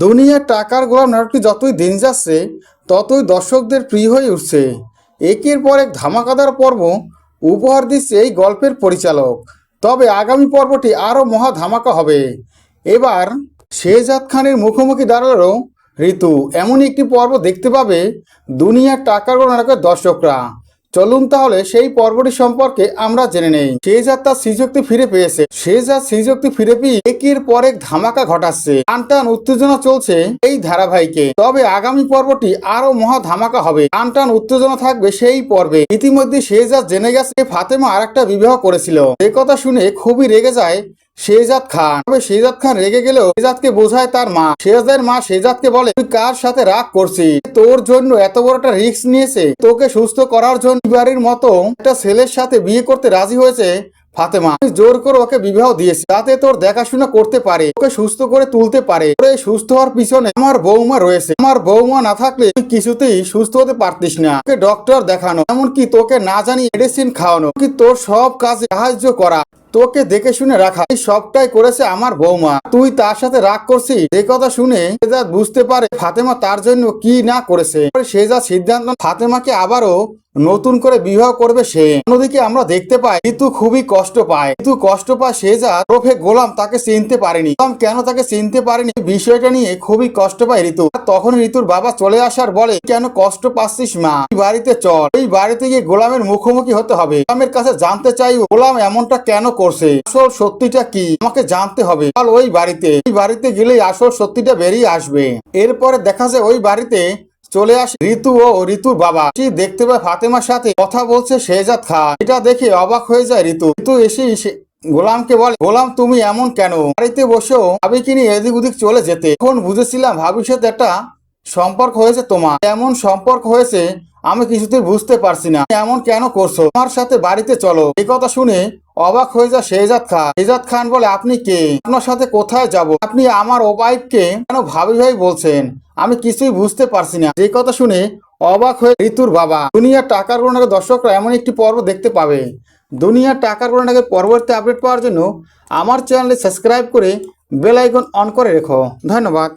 দুনিয়ার টাকার গোলাম নাটকটি যতই দিন যাচ্ছে ততই দর্শকদের প্রিয় হয়ে উঠছে। একের পর এক ধামাকাদার পর্ব উপহার দিচ্ছে এই গল্পের পরিচালক। তবে আগামী পর্বটি আরও মহা ধামাকা হবে। এবার শেহজাদ খানের মুখোমুখি দাঁড়ালো ঋতু। এমন একটি পর্ব দেখতে পাবে দুনিয়ার টাকার গোলাম নাটকের দর্শকরা। চলুন তাহলে সেই পর্বটি সম্পর্কে আমরা জেনে নেই। শেহজাদ তার শ্রীশক্তি ফিরে পেয়েছে। শেহজাদ শ্রীশক্তি ফিরে পেয়ে একের পর এক ধামাকা ঘটাচ্ছে। টানটান উত্তেজনা চলছে এই ধারাবাহিকে। তবে আগামী পর্বটি আরো মহা ধামাকা হবে। টানটান উত্তেজনা থাকবে সেই পর্বে। ইতিমধ্যে শেহজাদ জেনে গেছে ফাতেমা আরেকটা বিবাহ করেছিল। এ কথা শুনে খুবই রেগে যায় শেহজাদ খান। তবে শেহজাদ খান রেগে গেলেও শেহজাদকে বোঝায় তার মা। শেহজাদের মা শেহজাদকে বলে, তুই কার সাথে রাগ করছিস? তোর জন্য এত বড় একটা রিস্ক নিয়েছে। তোকে সুস্থ করার জন্য বাড়ির মতো একটা ছেলের সাথে বিয়ে করতে রাজি হয়েছে ফাতেমা। জোর করে ওকে বিবাহ দিয়েছে যাতে তোর দেখাশোনা করতে পারে, ওকে সুস্থ করে তুলতে পারে। সুস্থ হওয়ার পিছনে আমার বৌমা রয়েছে। আমার বৌমা না থাকলে তুই কিছুতেই সুস্থ হতে পারতিস না। তোকে ডক্টর দেখানো, এমনকি তোকে না জানি মেডিসিন খাওয়ানো, কি তোর সব কাজে সাহায্য করা, তোকে দেখে শুনে রাখা, এই সবটাই করেছে আমার বৌমা। তুই তার সাথে রাগ করছিস। এই কথা শুনে শেহজাদ বুঝতে পারে ফাতেমা তার জন্য কি না করেছে। শেহজাদ সিদ্ধান্ত ফাতেমাকে আবারও নতুন করে বিবাহ করবে সে। অন্যদিকে আমরা দেখতে পাই ঋতু খুবই কষ্ট পায়। ঋতু কষ্ট পায় শেহজাদ ওরফে গোলাম তাকে চিনতে পারেনি। গোলাম কেন তাকে চিনতে পারেনি বিষয়টা নিয়ে খুবই কষ্ট পায় ঋতু। তখন ঋতুর বাবা চলে আসার বলে, কেন কষ্ট পাচ্ছিস মা? এই বাড়িতে চল, এই বাড়িতে গিয়ে গোলামের মুখোমুখি হতে হবে। গোলামের কাছে জানতে চাই গোলাম এমনটা কেন করছে, আসল সত্যিটা কি আমাকে জানতে হবে। চল ওই বাড়িতে গেলেই আসল সত্যিটা বেরিয়ে আসবে। এরপরে দেখা যায় ওই বাড়িতে চলে আসে ঋতু ও ঋতুর বাবা। দেখতে পায় ফাতেমার সাথে কথা বলছে শেহজাদ খান। এটা দেখে অবাক হয়ে যায় ঋতু। ঋতু এসে গোলামকে বলে, গোলাম তুমি এমন কেন? বাড়িতে বসেও ভাবিকে নিয়ে এদিক ওদিক চলে যেতে। এখন বুঝেছিলাম ভাবির সাথে একটা সম্পর্ক হয়েছে তোমার। এমন সম্পর্ক হয়েছে আমি কিছুতেই বুঝতে পারছি না, এমন কেন করছো? আমার সাথে বাড়িতে চলো। এই কথা শুনে অবাক হয়ে যায় শেহজাদ খান। শেহজাদ খান বলে, আপনি কে? আপনার সাথে কোথায় যাব? আপনি আমার ওয়াইফকে কেন ভাবি ভাই বলছেন? আমি কিছুই বুঝতে পারছি না। এই কথা শুনে অবাক হয়ে ঋতুর বাবা। দুনিয়ার টাকার গোলাম নাটকের দর্শকরা এমন একটি পর্ব দেখতে পাবে। দুনিয়ার টাকার গোলাম নাটকের পরবর্তী আপডেট পাওয়ার জন্য আমার চ্যানেলে সাবস্ক্রাইব করে বেল আইকন অন করে রেখো। ধন্যবাদ।